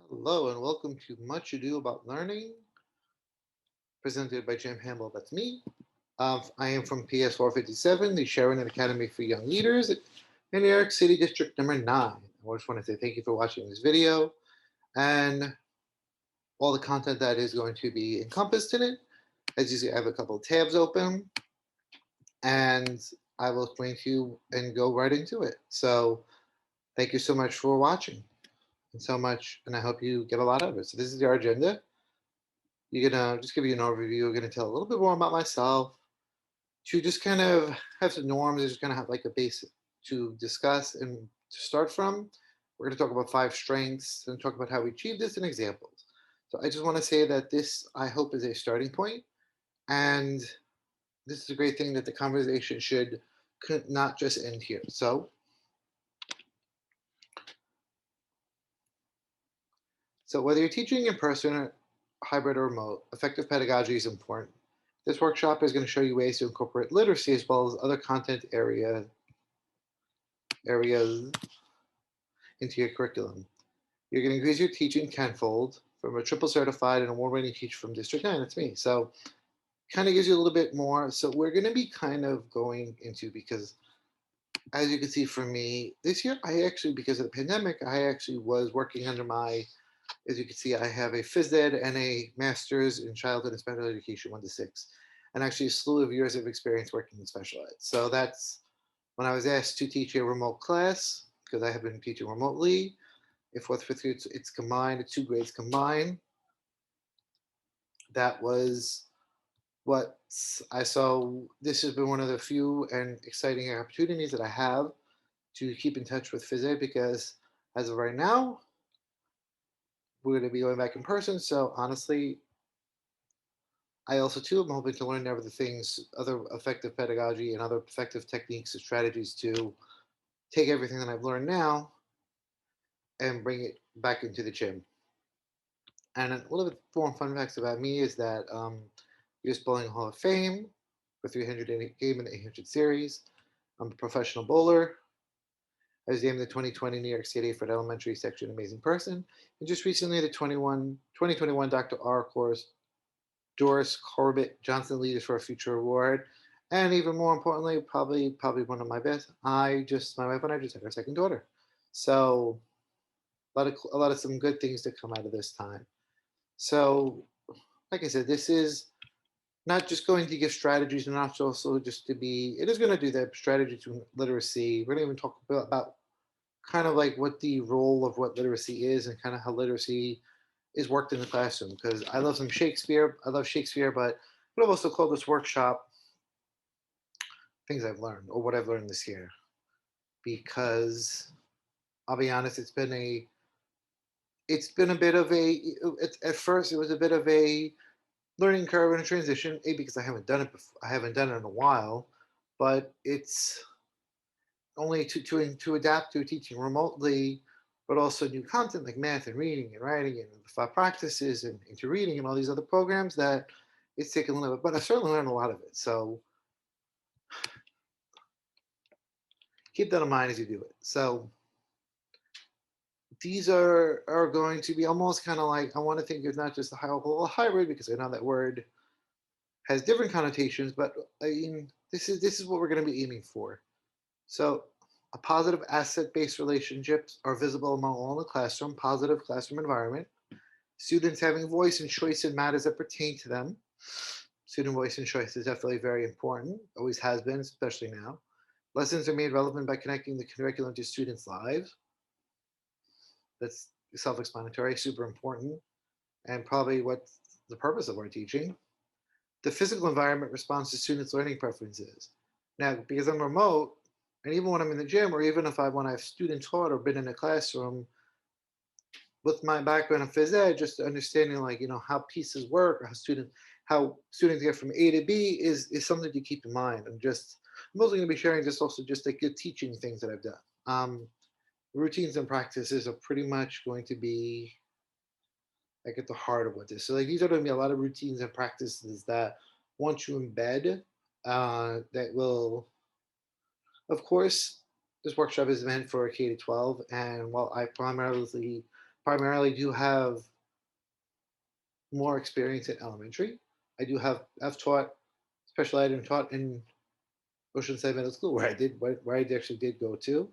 Hello and welcome to Much Ado About Learning, presented by Jim Hamble. That's me. I am from PS 457, the Sharon Academy for Young Leaders in New York City District number 9. I just want to say thank you for watching this video and all the content that is going to be encompassed in it. As you see, I have a couple of tabs open and I will explain to you and go right into it. So thank you so much for watching and so much, and I hope you get a lot out of it. So this is our agenda. You're gonna just give you an overview. We're gonna tell a little bit more about myself to just kind of have some norms. Just gonna have like a basic to discuss and to start from. We're gonna talk about 5 strengths and talk about how we achieve this and examples. So I just want to say that this I hope is a starting point, and this is a great thing that the conversation should not just end here. So whether you're teaching in person, hybrid, or remote, effective pedagogy is important. This workshop is going to show you ways to incorporate literacy as well as other content areas into your curriculum. You're going to increase your teaching tenfold from a triple certified and award-winning teacher from District 9. That's me. So kind of gives you a little bit more. So we're going to be kind of going into, because as you can see for me this year, I actually, because of the pandemic, I actually was working under my, as you can see, I have a phys ed and a master's in childhood and special education 1 to 6, and actually a slew of years of experience working in special ed. So that's when I was asked to teach a remote class, because I have been teaching remotely. In 4th, 5th grade, it's combined, the 2 grades combined. That was what I saw. This has been one of the few and exciting opportunities that I have to keep in touch with phys ed, because as of right now, we're going to be going back in person. So honestly, I also too am hoping to learn other things, other effective pedagogy and other effective techniques and strategies to take everything that I've learned now and bring it back into the gym. And a little bit more fun facts about me is that U.S. Bowling Hall of Fame for 300 game in the 800 series. I'm a professional bowler. I was named the 2020 New York City for Elementary Section Amazing Person. And just recently, the 2021 Dr. R. Course Doris Corbett Johnson Leaders for a Future Award. And even more importantly, probably one of my best. My wife and I just had our second daughter. So a lot of some good things to come out of this time. So, like I said, this is not just going to give strategies and not also just to be, it is going to do that strategy to literacy. We're going to even talk about kind of like what the role of what literacy is and kind of how literacy is worked in the classroom. Because I love some Shakespeare. I love Shakespeare, but I've also called this workshop things I've learned or what I've learned this year. Because I'll be honest, it's been a bit of at first it was a bit of a learning curve and a transition. Because I haven't done it before, I haven't done it in a while, but it's only to adapt to teaching remotely, but also new content like math and reading and writing and the 5 practices and into reading and all these other programs that it's taken a little bit, but I certainly learned a lot of it. So keep that in mind as you do it. So these are going to be almost kind of like, I want to think it's not just a whole hybrid, because I know that word has different connotations, but I mean this is what we're going to be aiming for. So a positive asset-based relationships are visible among all in the classroom, positive classroom environment. Students having voice and choice in matters that pertain to them. Student voice and choice is definitely very important, always has been, especially now. Lessons are made relevant by connecting the curriculum to students' lives. That's self-explanatory, super important, and probably what the purpose of our teaching. The physical environment responds to students' learning preferences. Now, because I'm remote, and even when I'm in the gym, or even if when I've student taught or been in a classroom, with my background in phys ed, just understanding like how pieces work, or how students get from A to B is something to keep in mind. And just I'm also going to be sharing just also just like good teaching things that I've done. Routines and practices are pretty much going to be like at the heart of what this. So like these are going to be a lot of routines and practices that once you embed, that will, of course, this workshop is meant for K to 12, and while I primarily do have more experience in elementary. I've taught special ed and taught in Oceanside Middle School, where I actually did go to.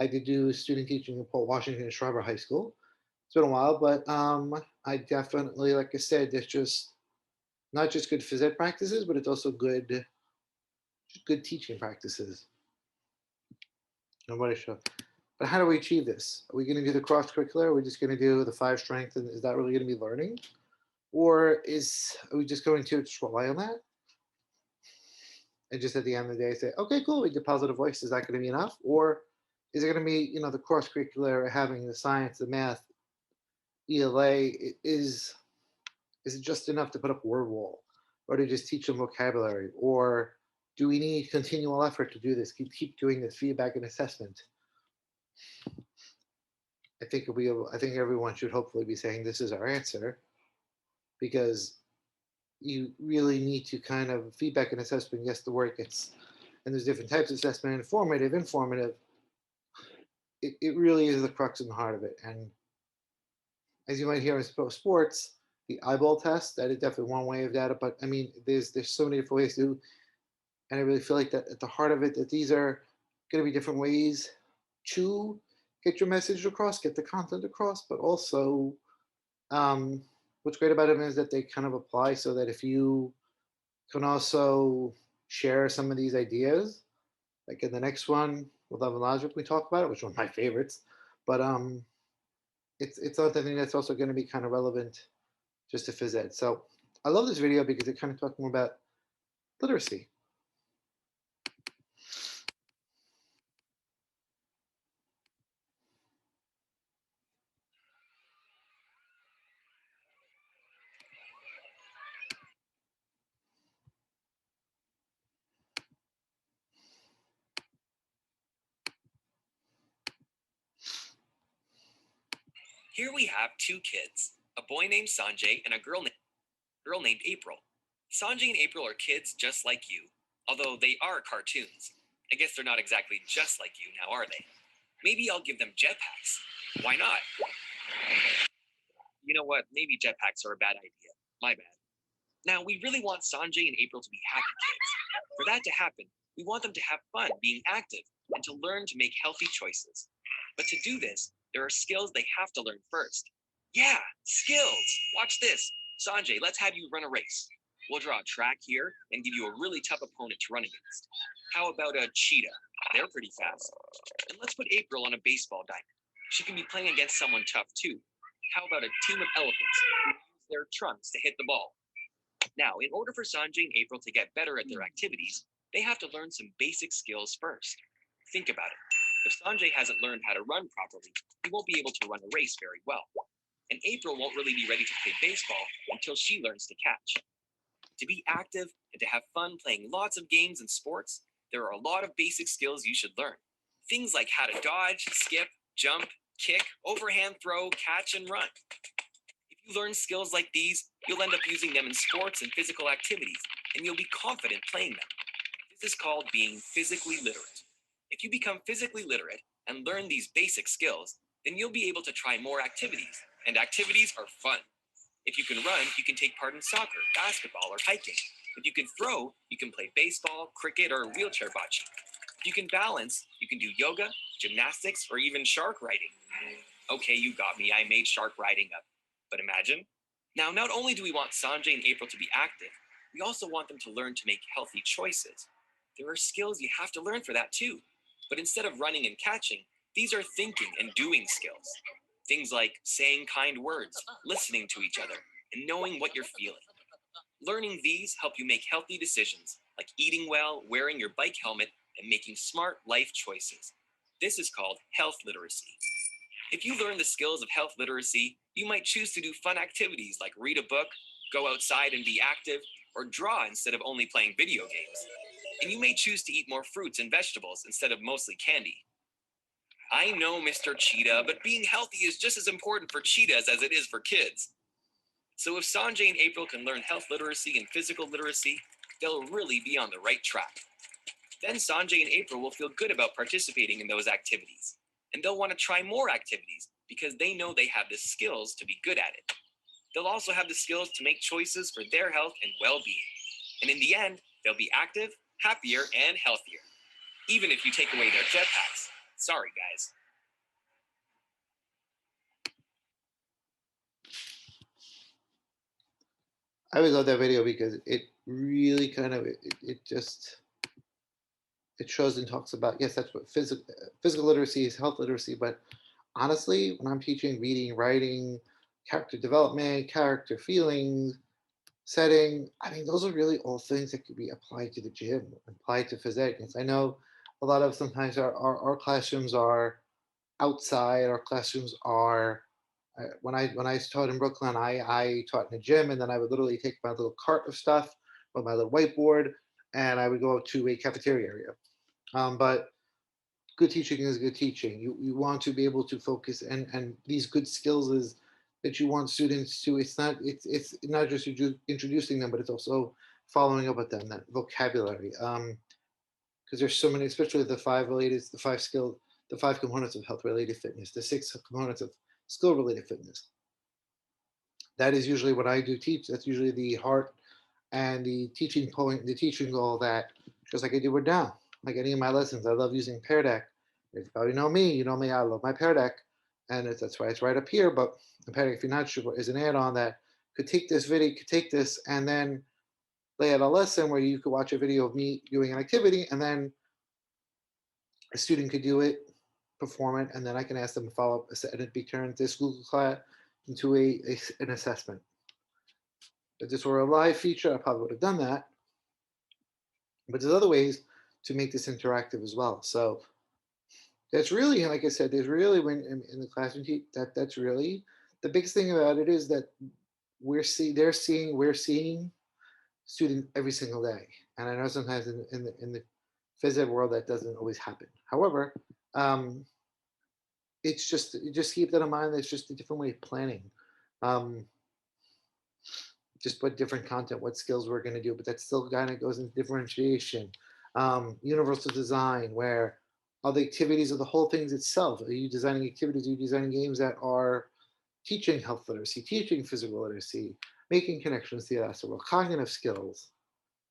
I did do student teaching in Port Washington and Schreiber High School. It's been a while, but I definitely, like I said, there's just not just good phys ed practices, but it's also good teaching practices. And what I show. But how do we achieve this? Are we going to do the cross curricular? Are we just going to do the five strengths? And is that really going to be learning? Or are we just going to just rely on that? And just at the end of the day say, okay, cool, we did positive voice. Is that going to be enough? Or is it going to be, the cross curricular, having the science, the math, ELA, is it just enough to put up a word wall? Or to just teach them vocabulary? Or do we need continual effort to do this? Keep doing this feedback and assessment. I think everyone should hopefully be saying this is our answer, because you really need to kind of feedback and assessment. Yes, the work gets, and there's different types of assessment, informative. It really is the crux and the heart of it. And as you might hear in sports, the eyeball test, that is definitely one way of data. But I mean, there's so many different ways to, and I really feel like that at the heart of it, that these are going to be different ways to get your message across, get the content across, but also what's great about them is that they kind of apply, so that if you can also share some of these ideas, like in the next one with Love and Logic, we talk about it, which is one of my favorites. But it's something that's also going to be kind of relevant just to phys ed. So I love this video because it kind of talks more about literacy. Here we have two kids, a boy named Sanjay and a girl named April. Sanjay and April are kids just like you, although they are cartoons. I guess they're not exactly just like you now, are they? Maybe I'll give them jetpacks. Why not? You know what? Maybe jetpacks are a bad idea. My bad. Now, we really want Sanjay and April to be happy kids. For that to happen, we want them to have fun being active and to learn to make healthy choices. But to do this, there are skills they have to learn first. Yeah, skills. Watch this. Sanjay, let's have you run a race. We'll draw a track here and give you a really tough opponent to run against. How about a cheetah? They're pretty fast. And let's put April on a baseball diamond. She can be playing against someone tough too. How about a team of elephants who use their trunks to hit the ball? Now, in order for Sanjay and April to get better at their activities, they have to learn some basic skills first. Think about it. If Sanjay hasn't learned how to run properly, he won't be able to run a race very well. And April won't really be ready to play baseball until she learns to catch. To be active and to have fun playing lots of games and sports, there are a lot of basic skills you should learn. Things like how to dodge, skip, jump, kick, overhand throw, catch, and run. If you learn skills like these, you'll end up using them in sports and physical activities, and you'll be confident playing them. This is called being physically literate. If you become physically literate and learn these basic skills, then you'll be able to try more activities, and activities are fun. If you can run, you can take part in soccer, basketball, or hiking. If you can throw, you can play baseball, cricket, or wheelchair bocce. If you can balance, you can do yoga, gymnastics, or even shark riding. Okay, you got me, I made shark riding up. But imagine. Now, not only do we want Sanjay and April to be active, we also want them to learn to make healthy choices. There are skills you have to learn for that too. But instead of running and catching, these are thinking and doing skills. Things like saying kind words, listening to each other, and knowing what you're feeling. Learning these help you make healthy decisions, like eating well, wearing your bike helmet, and making smart life choices. This is called health literacy. If you learn the skills of health literacy, you might choose to do fun activities like read a book, go outside and be active, or draw instead of only playing video games. And you may choose to eat more fruits and vegetables instead of mostly candy. I know, Mr. Cheetah, but being healthy is just as important for cheetahs as it is for kids. So if Sanjay and April can learn health literacy and physical literacy, they'll really be on the right track. Then Sanjay and April will feel good about participating in those activities, and they'll want to try more activities because they know they have the skills to be good at it. They'll also have the skills to make choices for their health and well-being. And in the end, they'll be active, happier, and healthier. Even if you take away their jetpacks. Sorry, guys. I always love that video because it really kind of it just it shows and talks about, yes, that's what physical literacy is, health literacy, but honestly, when I'm teaching reading, writing, character development, character feelings, setting, I mean, those are really all things that could be applied to the gym, applied to phys ed. 'Cause I know a lot of sometimes our classrooms are outside. Our classrooms are when I taught in Brooklyn, I taught in a gym, and then I would literally take my little cart of stuff with my little whiteboard, and I would go to a cafeteria area. But good teaching is good teaching. You want to be able to focus, and these good skills is that you want students to. It's not just introducing them, but it's also following up with them. That vocabulary, because there's so many, especially the five components of health related fitness, the six components of skill related fitness. That is usually what I do teach. That's usually the heart and the teaching point, the teaching goal, that just like I do with now, like any of my lessons, I love using Pear Deck. If you probably know me, you know me, I love my Pear Deck. And that's why it's right up here. But the Pear Deck, if you're not sure, is an add-on that could take this video, could take this and then lay out a lesson where you could watch a video of me doing an activity, and then a student could do it, perform it, and then I can ask them to follow up, and it be turned this Google class into an assessment. If this were a live feature, I probably would have done that. But there's other ways to make this interactive as well. So that's really, like I said, there's really when in the classroom that's really the biggest thing about it is that we're seeing students every single day, and I know sometimes in the phys ed world that doesn't always happen. However, um, it's just keep that in mind. It's just a different way of planning. Um, just what different content, what skills we're going to do, but that still kind of goes into differentiation. Universal design, where all the activities of the whole things itself. Are you designing activities? Are you designing games that are teaching health literacy, teaching physical literacy, making connections to the outside world, cognitive skills?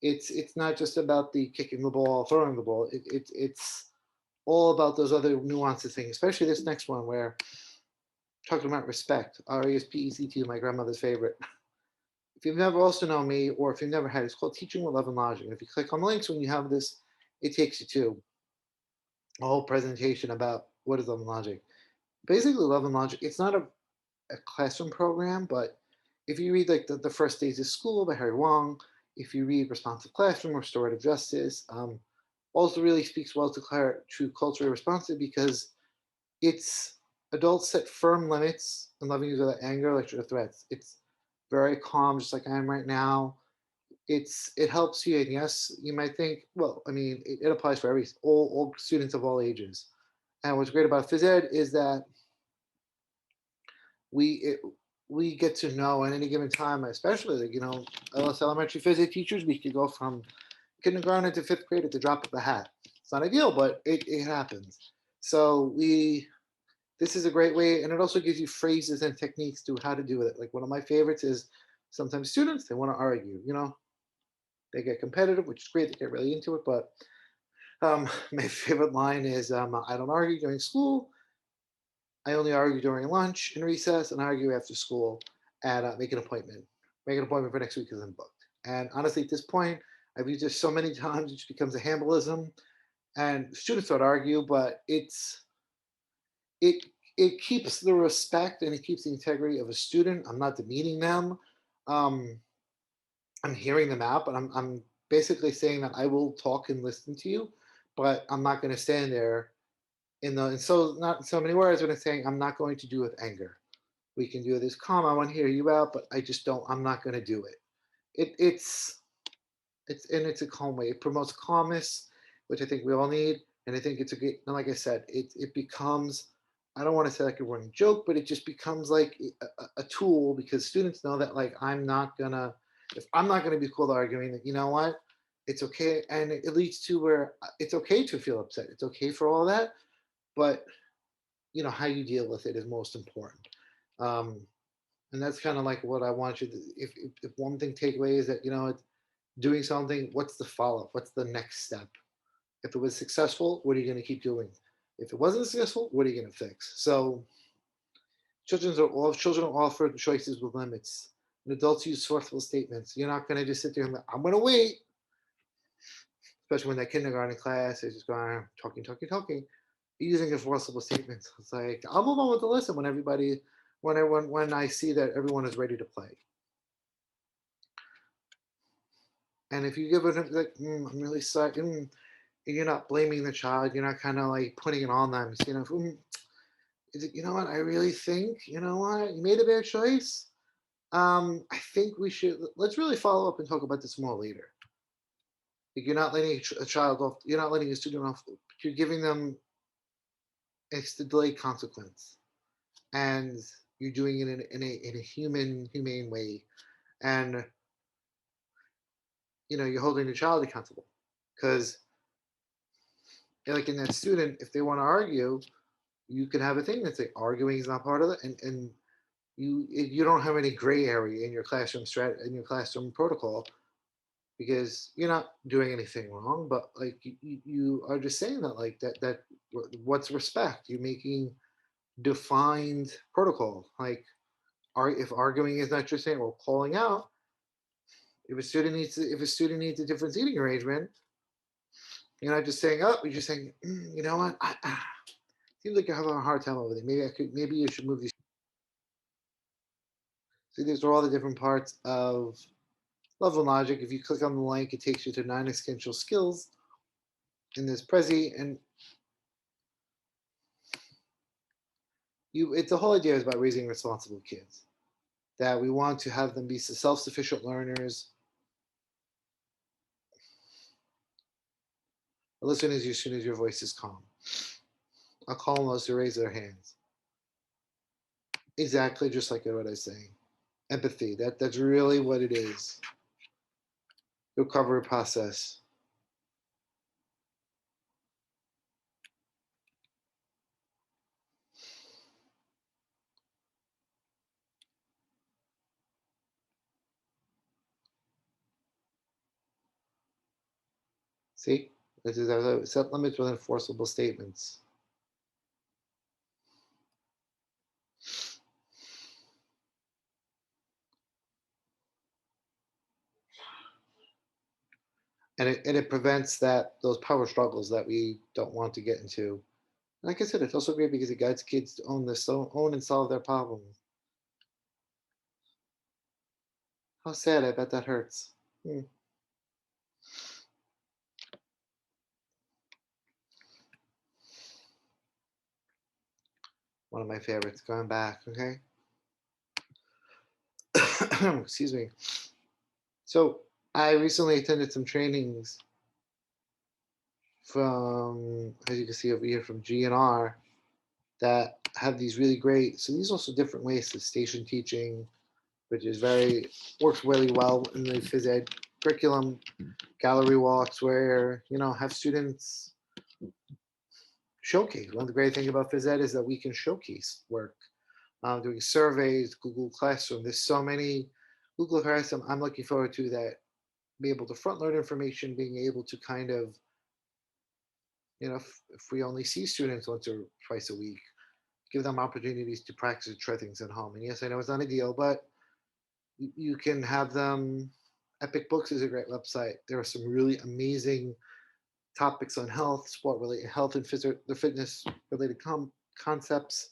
It's not just about the kicking the ball, throwing the ball. It's all about those other nuances things, especially this next one where talking about respect. RESPECT, my grandmother's favorite. If you've never also known me, or if you've never had it, it's called Teaching with Love and Logic. And if you click on the links when you have this, it takes you to a whole presentation about what is Love and Logic. Basically, Love and Logic, it's not a classroom program, but if you read like the First Days of School by Harry Wong, if you read Responsive Classroom, Restorative Justice, also really speaks well to culturally responsive, because it's adults set firm limits and loving use without anger, lecture, or threats. It's very calm, just like I am right now. It helps you, and yes, you might think, well, I mean, it applies for all students of all ages. And what's great about phys ed is that we it, we get to know at any given time, especially like, us elementary phys ed teachers, we could go from kindergarten to fifth grade at the drop of a hat. It's not ideal, but it happens. So this is a great way, and it also gives you phrases and techniques to how to do it. Like one of my favorites is sometimes students, they want to argue, they get competitive, which is great, they get really into it. But my favorite line is, I don't argue during school, I only argue during lunch and recess, and argue after school, and make an appointment. Make an appointment for next week because I'm booked. And honestly, at this point, I've used this so many times, it just becomes a handleism. And students don't argue, but it it keeps the respect and it keeps the integrity of a student. I'm not demeaning them. Um, I'm hearing them out, but I'm basically saying that I will talk and listen to you, but I'm not going to stand there and so not in so many words, but I'm saying I'm not going to do it with anger. We can do this calm. I want to hear you out, but I just don't. I'm not going to do it. It's a calm way. It promotes calmness, which I think we all need, and I think it's a good. And like I said, it becomes. I don't want to say like a running joke, but it just becomes like a tool, because students know that like I'm not gonna. If I'm not gonna be cool arguing, that, you know what, it's okay, and it leads to where it's okay to feel upset. It's okay for all that, but how you deal with it is most important. Um, and that's kind of like what I want you to. If one thing takeaway is that doing something, what's the follow up? What's the next step? If it was successful, what are you going to keep doing? If it wasn't successful, what are you going to fix? So children are offered choices with limits. And adults use forceful statements. You're not going to just sit there and like, I'm going to wait. Especially when that kindergarten class is just going talking, talking, talking, using enforceable statements. It's like I'll move on with the lesson when I see that everyone is ready to play. And if you give it like, I'm really sorry, and you're not blaming the child, you're not kind of like putting it on them. You know what? I really think you made a bad choice. I think we should let's really follow up and talk about this more later. Like you're not letting a child off. You're not letting a student off. You're giving them it's the delayed consequence, and you're doing it in a humane way, and you're holding the child accountable because like in that student, if they want to argue, you can have a thing that's like arguing is not part of it, and you don't have any gray area in your classroom in your classroom protocol because you're not doing anything wrong, but like you are just saying that like that what's respect? You're making defined protocol like if arguing is not your thing or calling out. If a student needs a different seating arrangement, you're not just saying, "Oh," you're just saying, "You know what? Seems like you're having a hard time over there. Maybe you should move these." See, these are all the different parts of love and logic. If you click on the link, it takes you to 9 essential skills in this Prezi, and the whole idea is about raising responsible kids. That we want to have them be self-sufficient learners. Listen as soon as your voice is calm. I'll call on those to raise their hands. Exactly, just like what I was saying. Empathy. That's really what it is. The recovery process. See, this is set limits with enforceable statements, and it prevents those power struggles that we don't want to get into. Like I said, it's also great because it guides kids to own and solve their problems. How sad! I bet that hurts. Hmm. One of my favorites. Going back, okay. Excuse me. So I recently attended some trainings from, as you can see over here, from GNR that have these really great. So these are also different ways to station teaching, which is works really well in the phys ed curriculum. Gallery walks where have students showcase. One of the great things about phys ed is that we can showcase work. Doing surveys, Google Classroom. There's so many Google Classroom. I'm looking forward to that. Be able to front load information, being able to kind of if we only see students once or twice a week, give them opportunities to practice and try things at home. And yes, I know it's not ideal, but you can have them. Epic Books is a great website. There are some really amazing topics on health, sport related health and the fitness related concepts.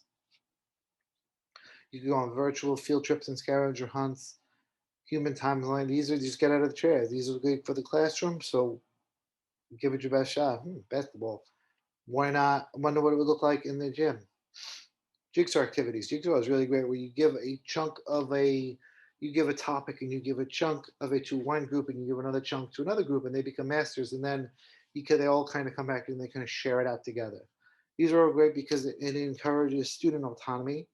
You can go on virtual field trips and scavenger hunts. Human timeline. These are just get out of the chair. These are good for the classroom. So give it your best shot. Basketball. Why not? I wonder what it would look like in the gym. Jigsaw activities. Jigsaw is really great where you give a topic and you give a chunk of it to one group and you give another chunk to another group and they become masters and then they all kind of come back and they kind of share it out together. These are all great because it encourages student autonomy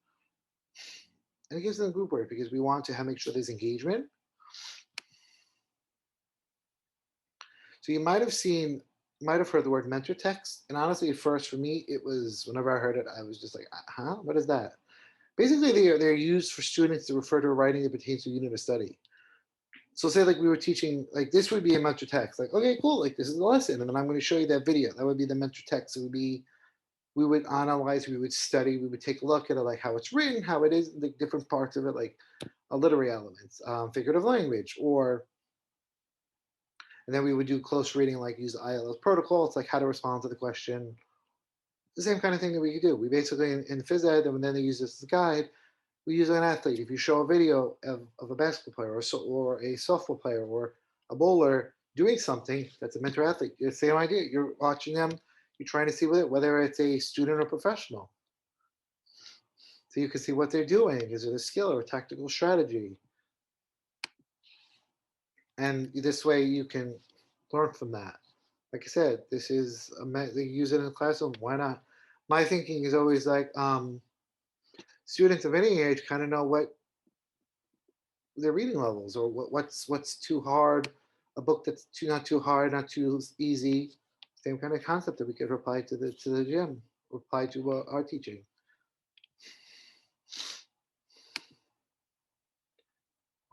and it gives them group work because we want to make sure there's engagement. So you might have seen might have heard the word mentor text. And honestly, at first for me, it was whenever I heard it, I was just like, huh? What is that? Basically, they're used for students to refer to a writing that pertains to a unit of study. So say like we were teaching, like this would be a mentor text. Like, okay, cool, like this is the lesson. And then I'm going to show you that video. That would be the mentor text. It would be, we would analyze, we would study, we would take a look at it, like how it's written, how it is, the different parts of it, like literary elements, figurative language, or and then we would do close reading, like use the ILS protocol. It's like how to respond to the question. The same kind of thing that we could do. We basically in phys ed, and then they use this as a guide. We use an athlete. If you show a video of a basketball player or a softball player or a bowler doing something, that's a mentor athlete. It's the same idea. You're watching them. You're trying to see whether it's a student or professional. So you can see what they're doing. Is it a skill or a tactical strategy? And this way you can learn from that. Like I said, this is they use it in the classroom. Why not? My thinking is always like students of any age kind of know what their reading levels or what's too hard, a book that's not too hard, not too easy. Same kind of concept that we could apply to the gym, apply to our teaching.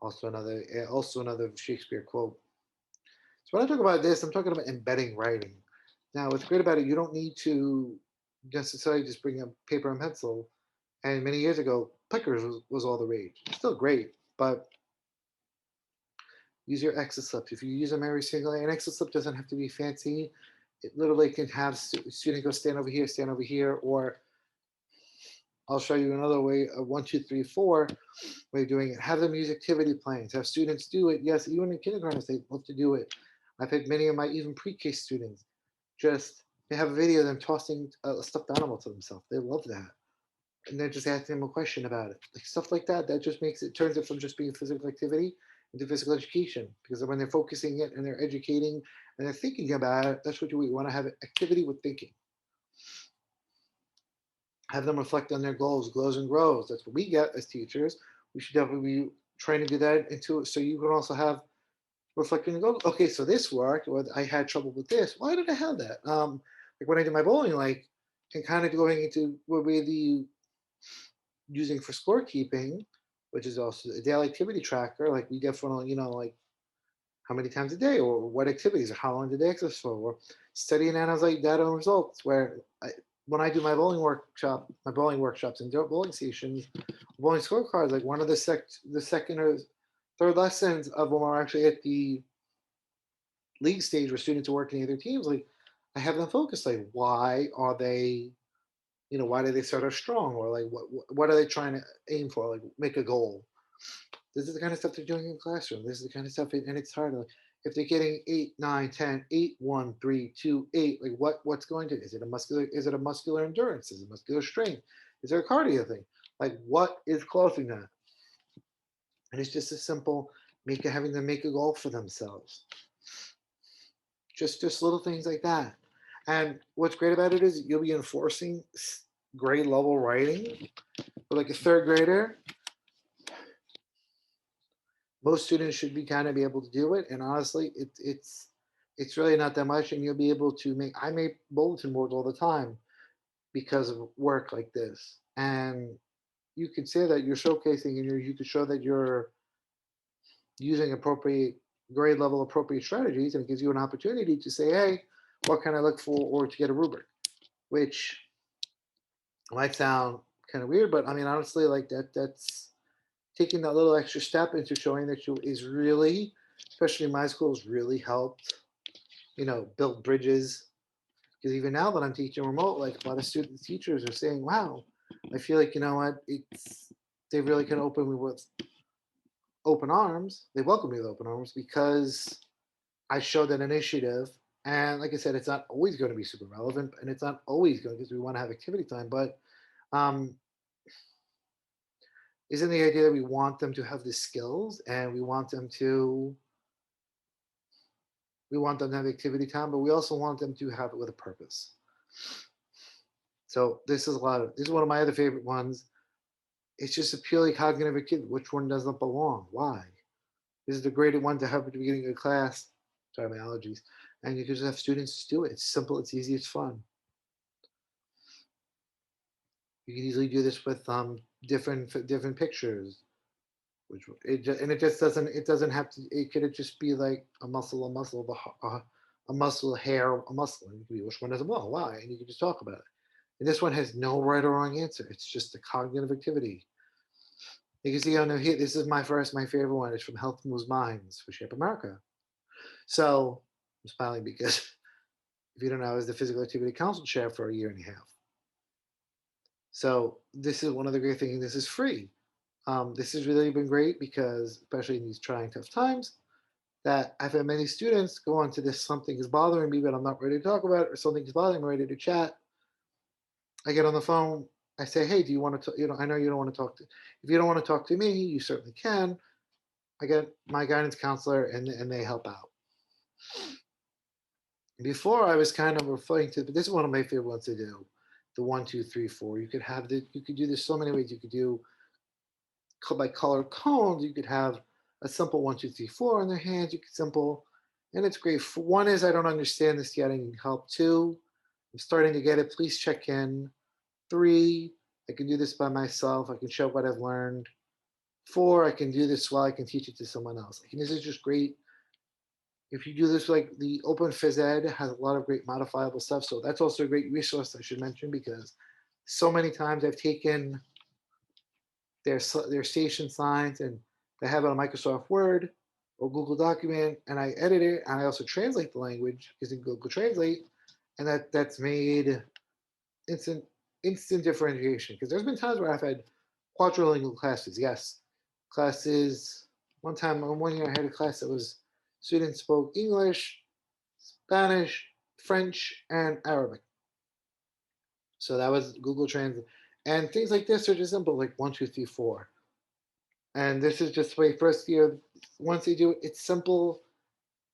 Also another Shakespeare quote. So when I talk about this, I'm talking about embedding writing. Now, what's great about it, you don't need to necessarily just bring a paper and pencil. And many years ago, Pickers was all the rage. It's still great, but use your exit slips. If you use them every single day, an exit slip doesn't have to be fancy. It literally can have student go stand over here, or I'll show you another way, a 1, 2, 3, 4 way of doing it. Have them use activity plans. Have students do it. Yes, even in kindergarten, they love to do it. I've had many of my even pre-K students just they have a video of them tossing a stuffed animal to themselves. They love that, and then just asking them a question about it, like stuff like that. That just makes it turns it from just being physical activity into physical education. Because when they're focusing it and they're educating and they're thinking about it, that's what you want to have activity with thinking. Have them reflect on their goals and grows. That's what we get as teachers. We should definitely be trying to do that into it so you can also have reflecting and go, okay, so this worked, or I had trouble with this. Why did I have that? Like when I did my bowling, like, and kind of going into what we the using for scorekeeping, which is also a daily activity tracker. Like we definitely, like how many times a day, or what activities, or how long did they exercise for, or study and analyze data and results. When I do my bowling workshops and bowling stations, bowling scorecards, like one of the second or third lessons of when we're actually at the league stage where students are working in their teams, like I have them focus, like why are they, why do they start off strong, or like what are they trying to aim for, like make a goal. This is the kind of stuff they're doing in the classroom. This is the kind of stuff, and it's hard. Like, if they're getting 8, 9, 10, 8, 1, 3, 2, 8, like what's going to, is it a muscular endurance? Is it muscular strength? Is there a cardio thing? Like what is causing that? And it's just a simple having them make a goal for themselves. Just little things like that. And what's great about it is you'll be enforcing grade level writing. But like a third grader, most students should be kind of be able to do it. And honestly, it's really not that much. And you'll be able to I make bulletin boards all the time because of work like this. And you could say that you're showcasing, and you could show that you're using appropriate grade level appropriate strategies, and it gives you an opportunity to say, hey, what can I look for, or to get a rubric, which might sound kind of weird, but I mean honestly, like that's taking that little extra step into showing that you is really, especially in my schools, really helped, build bridges. Because even now that I'm teaching remote, like a lot of students, teachers are saying, wow, I feel like, you know what, they really can open me with open arms. They welcome me with open arms because I showed that initiative. And like I said, it's not always going to be super relevant, and it's not always going because we want to have activity time, but um, isn't the idea that we want them to have the skills, and we want them to have activity time, but we also want them to have it with a purpose. So this is one of my other favorite ones. It's just a purely cognitive activity. Which one doesn't belong? Why? This is the graded one to have at the beginning of the class. Sorry, my allergies. and you can just have students do it. It's simple, it's easy, it's fun. You can easily do this with different pictures, which and it doesn't have to. It could just be like a muscle, a muscle, hair, a muscle, and you can be which one is a well, why, and you can just talk about it. And this one has no right or wrong answer. It's just a cognitive activity. You can see on here. This is my favorite one. It's from Health Moves Minds for Shape America. So I'm smiling because if you don't know, I was the physical activity council chair for a year and a half. So this is one of the great things. This is free. This has really been great because, especially in these trying, tough times, that I've had many students go on to this. Something is bothering me, but I'm not ready to talk about it, or something is bothering me, ready to chat. I get on the phone. I say, "Hey, do you want to? I know you don't want to talk to. If you don't want to talk to me, you certainly can. I get my guidance counselor, and they help out." Before I was kind of referring to, but this is one of my favorite ones to do. The 1, 2, 3, 4. You could do this so many ways. You could do by color cones. You could have a simple 1, 2, 3, 4 in their hands. You could simple, and it's great. One is I don't understand this yet. I need help. Two, I'm starting to get it. Please check in. Three, I can do this by myself. I can show what I've learned. Four, I can do this while I can teach it to someone else. Like, this is just great. If you do this, like the Open Phys Ed has a lot of great modifiable stuff. So that's also a great resource I should mention because so many times I've taken their station signs and they have it on Microsoft Word or Google Document, and I edit it and I also translate the language using Google Translate, and that's made instant instant differentiation. Because there's been times where I've had quadrilingual classes. Yes, classes. One year I had a class that was students spoke English, Spanish, French, and Arabic. So that was Google Translate. And things like this are just simple, like 1, 2, 3, 4. And this is just way first year. Once they do it, it's simple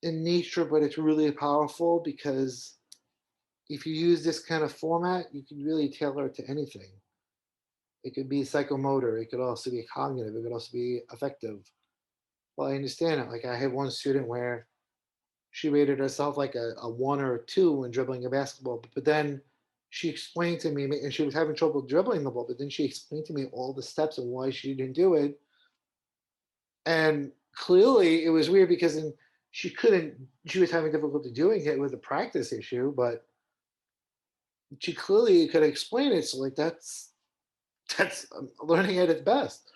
in nature, but it's really powerful because if you use this kind of format, you can really tailor it to anything. It could be psychomotor, it could also be cognitive, it could also be affective. Well, I understand it. Like I had one student where she rated herself like a 1 or 2 when dribbling a basketball, but then she explained to me, and she was having trouble dribbling the ball, but then she explained to me all the steps and why she didn't do it. And clearly it was weird because she couldn't, she was having difficulty doing it with a practice issue, but she clearly could explain it. So like that's learning at its best,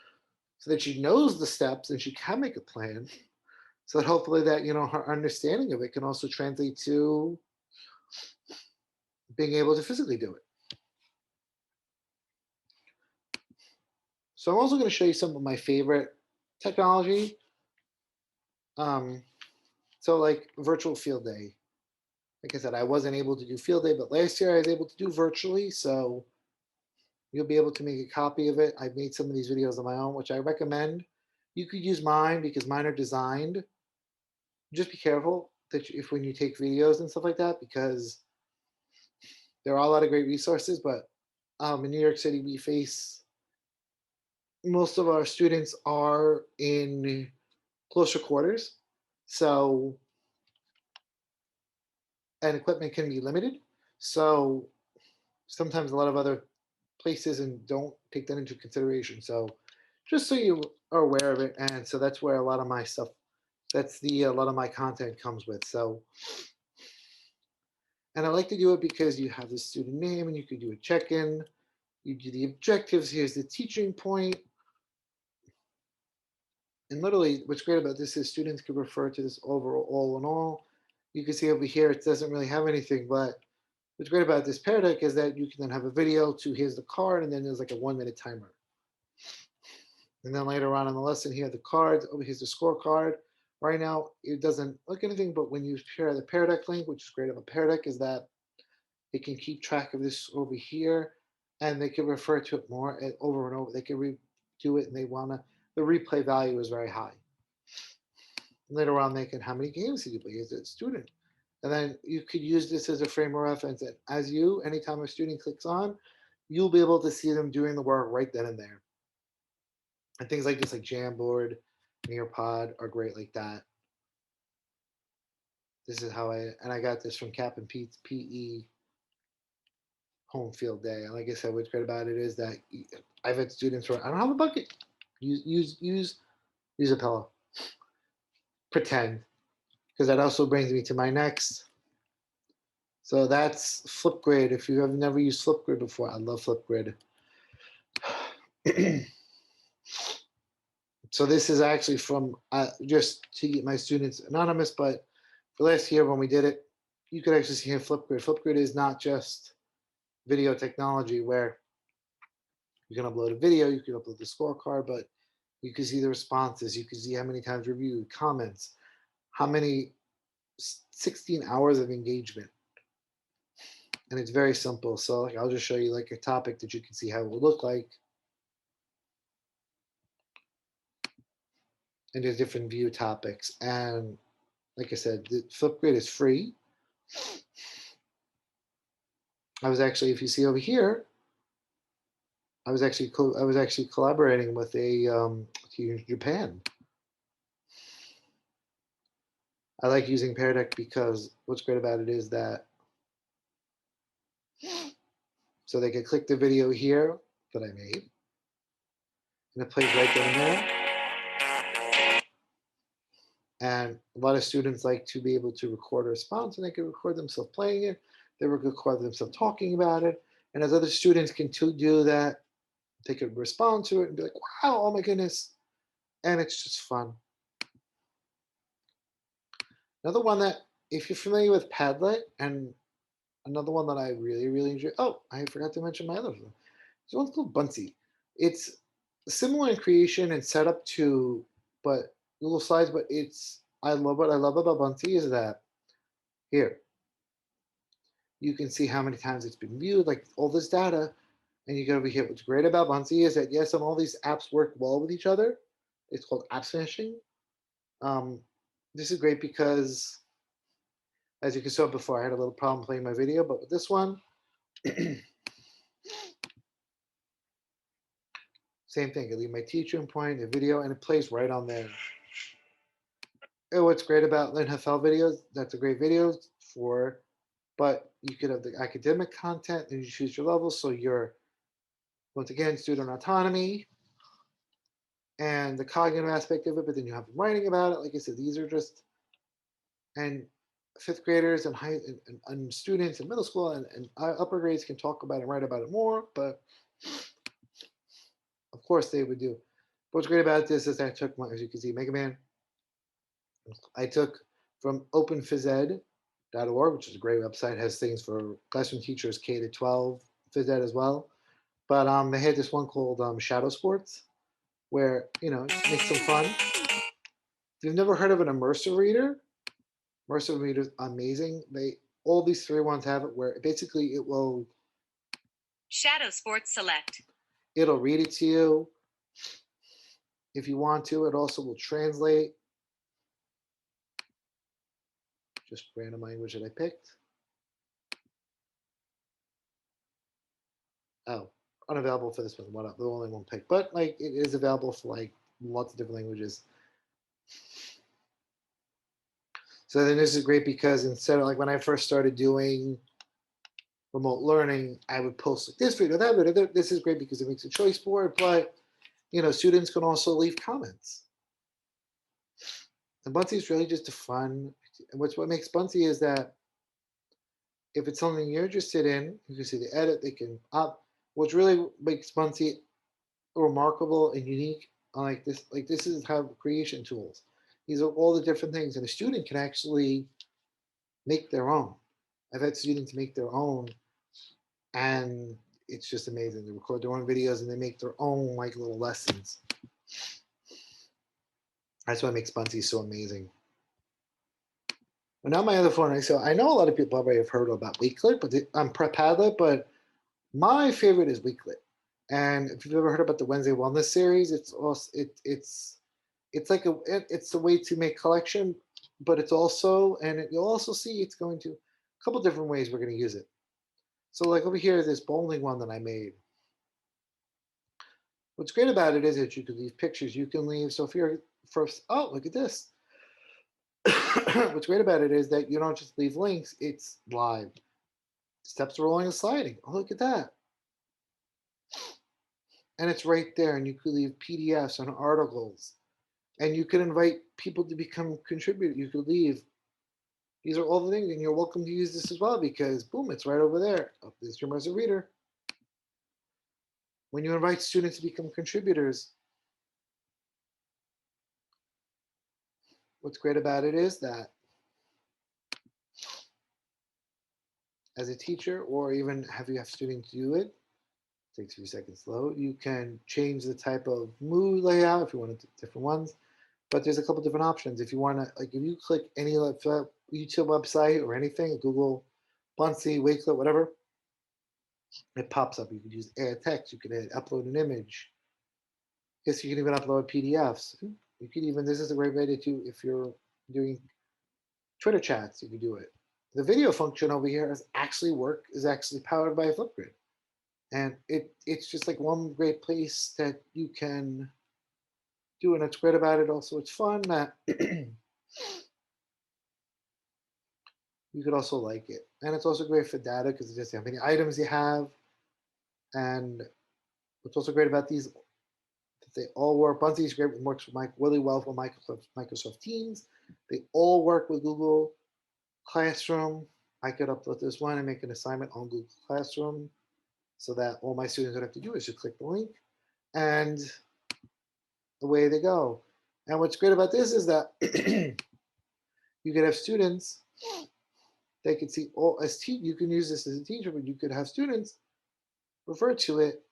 so that she knows the steps and she can make a plan. So that hopefully that her understanding of it can also translate to being able to physically do it. So I'm also going to show you some of my favorite technology. Um, so like virtual field day. Like I said, I wasn't able to do field day, but last year I was able to do virtually. So you'll be able to make a copy of it. I've made some of these videos on my own, which I recommend. You could use mine because mine are designed. Just be careful that if when you take videos and stuff like that, because there are a lot of great resources. But in New York City, we face most of our students are in closer quarters, so and equipment can be limited. So sometimes a lot of other places and don't take that into consideration. So just so you are aware of it, and so that's where a lot of my stuff, that's the a lot of my content comes with. So, and I like to do it because you have the student name and you can do a check-in. You do the objectives. Here's the teaching point. And literally, what's great about this is students can refer to this overall all in all. You can see over here, it doesn't really have anything, but what's great about this Pear Deck is that you can then have a video to here's the card, and then there's like a 1 minute timer. And then later on in the lesson, here are the cards. Over here's the scorecard. Right now, it doesn't look anything, but when you share the Pear Deck link, which is great about Pear Deck, is that it can keep track of this over here, and they can refer to it more over and over. They can redo it, and they wanna. The replay value is very high. Later on, they can how many games did you play as a student, and then you could use this as a frame of reference. And as anytime a student clicks on, you'll be able to see them doing the work right then and there. And things like this, like Jamboard, Nearpod, are great like that. This is how I got this from Cap and Pete's PE home field day. And like I said, what's great about it is that I've had students where I don't have a bucket. Use a pillow. Pretend, because that also brings me to my next. So that's Flipgrid. If you have never used Flipgrid before, I love Flipgrid. So this is actually from just to keep my students anonymous, but for last year when we did it, you could actually see in Flipgrid. Flipgrid is not just video technology where you can upload a video, you can upload the scorecard, but you can see the responses, you can see how many times reviewed, comments, how many 16 hours of engagement. And it's very simple. So like I'll just show you like a topic that you can see how it will look like. And there's different view topics. And like I said, the Flipgrid is free. I was actually, if you see over here, I was actually collaborating with a here in Japan. I like using Pear Deck because what's great about it is that so they can click the video here that I made, and it plays right then and there. And a lot of students like to be able to record a response, and they can record themselves playing it. They record themselves talking about it, and as other students can do that, they could respond to it and be like, "Wow, oh my goodness!" And it's just fun. Another one that, if you're familiar with Padlet, and another one that I really, really enjoy. Oh, I forgot to mention my other one. There's one called Buncee. It's similar in creation and setup to, but little slides. But it's I love what I love about Buncee is that here you can see how many times it's been viewed, like all this data, and you go over here. What's great about Buncee is that yes, and all these apps work well with each other. It's called app smashing. Um, this is great because, as you can saw before, I had a little problem playing my video, but with this one, same thing. I leave my teacher point, a video, and it plays right on there. And what's great about Learn NFL videos, that's a great video for, but you could have the academic content and you choose your level. So you're, once again, student autonomy and the cognitive aspect of it, but then you have them writing about it. Like I said, these are just, and fifth graders and and students in middle school and upper grades can talk about it and write about it more, but of course they would do. What's great about this is I took as you can see, Mega Man. I took from openphysed.org, which is a great website, has things for classroom teachers K to 12, phys ed as well. But they had this one called Shadow Sports, where it makes some fun. If you've never heard of an immersive reader is amazing. They all these three ones have it where basically it will Shadow Sports Select. it'll read it to you if you want to. It also will translate just random language that I picked. Oh, unavailable for this one. The only one pick, but like it is available for like lots of different languages. So then this is great because instead of like when I first started doing remote learning, I would post like this video, that video. This is great because it makes a choice board, but students can also leave comments. And Buncee is really just a fun. And what makes Buncee is that if it's something you're interested in, you can see the edit. They can up. What really makes Buncee remarkable and unique, like this is how creation tools. These are all the different things, and a student can actually make their own. I've had students make their own, and it's just amazing. They record their own videos and they make their own like little lessons. That's what makes Buncee so amazing. But now my other phone, so I know a lot of people probably have heard about Weeklit, but I'm Padlet, but my favorite is Weeklit. And if you've ever heard about the Wednesday Wellness series, it's also it's like it's a way to make collection, but it's also you'll also see it's going to a couple different ways we're going to use it. So like over here, this bowling one that I made. What's great about it is that you can leave pictures. You can leave. So if you're first, oh look at this. What's great about it is that you don't just leave links, it's live. Steps are rolling and sliding. Oh, look at that. And it's right there. And you could leave PDFs and articles. And you can invite people to become contributors. You could leave. These are all the things. And you're welcome to use this as well because, boom, it's right over there. Oh, there's your as a reader. When you invite students to become contributors, what's great about it is that as a teacher, or even have you have students do it, takes a few seconds to load. You can change the type of mood layout if you want to do different ones. But there's a couple different options. If you want to, like, if you click any YouTube website or anything, Google, Bunsey, Wakelet, whatever, it pops up. You could use add text. You could upload an image. Yes, you can even upload PDFs. You could even. This is a great way to do if you're doing Twitter chats. You could do it. The video function over here is actually powered by Flipgrid, and it's just like one great place that you can do. And it's great about it. Also, it's fun that you could also like it. And it's also great for data because it just how many items you have. And what's also great about these, that they all work. Bunty is great, works with Mike really well for Microsoft Teams. They all work with Google Classroom. I could upload this one and make an assignment on Google Classroom so that all my students would have to do is just click the link and away they go. And what's great about this is that you could have students, they could see all you can use this as a teacher, but you could have students refer to it.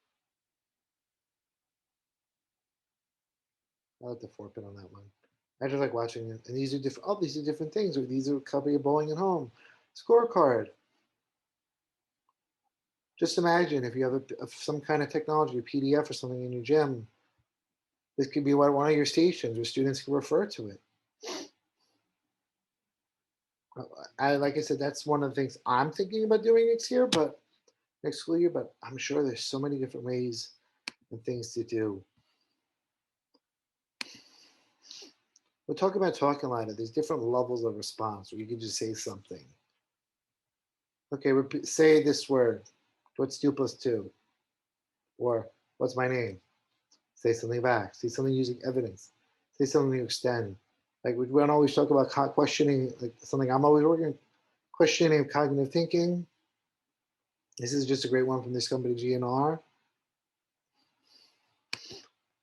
I like the forepin on that one. I just like watching it. And these are different. Oh, these are different things. Or these are a copy of Bowling at Home scorecard. Just imagine if you have some kind of technology, a PDF or something in your gym. This could be one of your stations where students can refer to it. Like I said, that's one of the things I'm thinking about doing next year, but next school year. But I'm sure there's so many different ways and things to do. We're talking about talking louder. There's different levels of response where you can just say something. Okay, say this word. What's 2 plus 2? Or what's my name? Say something back. Say something using evidence. Say something to extend. Like we don't always talk about questioning, like something I'm always working, questioning cognitive thinking. This is just a great one from this company, GNR.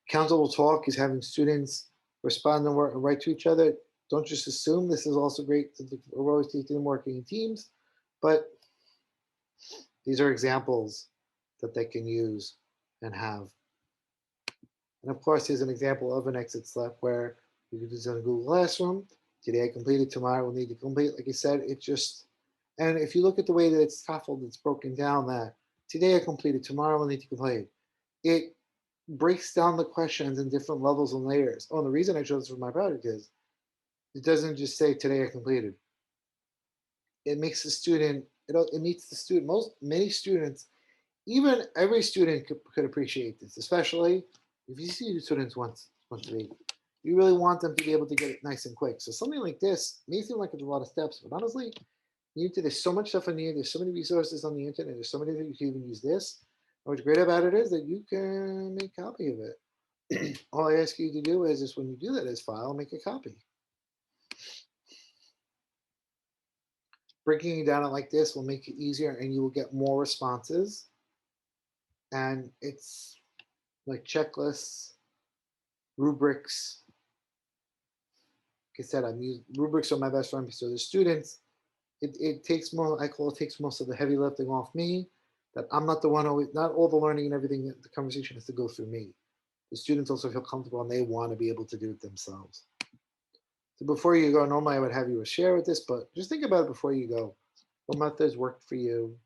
Countable talk is having students respond and write to each other. Don't just assume. This is also great. We're always teaching them working in teams, but these are examples that they can use and have. And of course, here's an example of an exit step where you can do this in Google Classroom. Today I completed, tomorrow we'll need to complete. Like I said, it just, and if you look at the way that it's scaffolded, it's broken down that today I completed, tomorrow we'll need to complete. It breaks down the questions in different levels and layers. Oh, and the reason I chose this for my project is it doesn't just say today I completed. It makes the student, it meets the student. Many students, even every student could appreciate this, especially if you see your students once a week. You really want them to be able to get it nice and quick. So something like this may seem like it's a lot of steps, but honestly, there's so much stuff on here. There's so many resources on the internet. There's so many that you can even use this. And what's great about it is that you can make a copy of it. All I ask you to do is when you do that as file, make a copy. Breaking it down like this will make it easier and you will get more responses. And it's like checklists, rubrics. Like I said, I'm using rubrics are my best friend. So the students, it takes more, I call it takes most of the heavy lifting off me. That I'm not the one always, not all the learning and everything, the conversation has to go through me. The students also feel comfortable and they want to be able to do it themselves. So before you go, normally I would have you share with this, but just think about it before you go. What methods worked for you?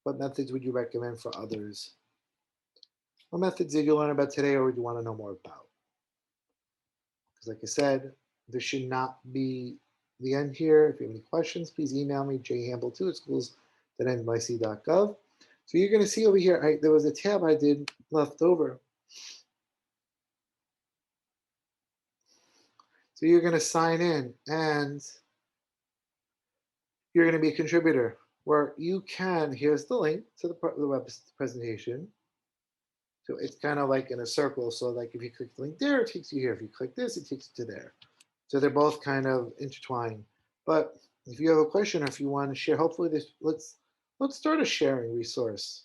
What methods would you recommend for others? What methods did you learn about today or would you want to know more about? Because like I said, this should not be the end here. If you have any questions, please email me, jhamble2 at schools.nyc.gov. So you're going to see over here, there was a tab I did left over. So you're going to sign in and you're going to be a contributor where you can, here's the link to the web presentation. So it's kind of like in a circle. So like if you click the link there, it takes you here. If you click this, it takes you to there. So they're both kind of intertwined. But if you have a question or if you want to share, hopefully this let's start a sharing resource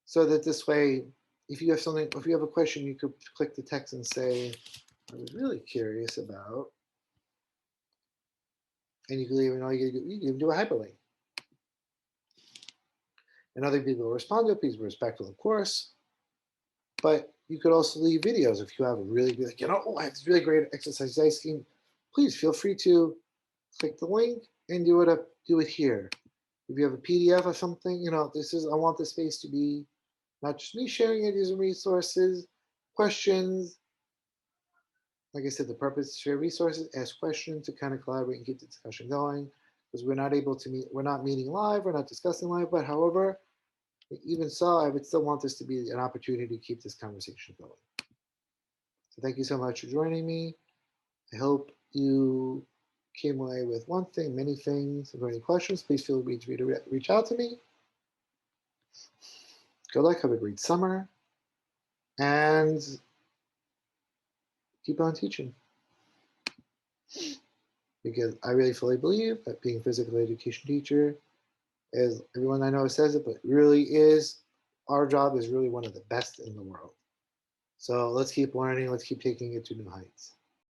so that this way, if you have something, if you have a question, you could click the text and say, I was really curious about, and you can leave, and all you can do a hyperlink. And other people will respond to it. Please be respectful, of course. But you could also leave videos if you have a really good, like, oh, I have this really great exercise ice scheme. Please feel free to click the link and do it here. If you have a PDF or something, this is I want the space to be not just me sharing it using resources, questions. Like I said, the purpose is to share resources, ask questions to kind of collaborate and keep the discussion going. Because we're not able to meet, we're not meeting live, we're not discussing live, but however, even so, I would still want this to be an opportunity to keep this conversation going. So thank you so much for joining me. I hope you came away with one thing, many things. If you have any questions, please feel free to reach out to me. Good luck, have a great summer, and keep on teaching. Because I really fully believe that being a physical education teacher, as everyone I know says it, but it really is, our job is really one of the best in the world. So let's keep learning, let's keep taking it to new heights.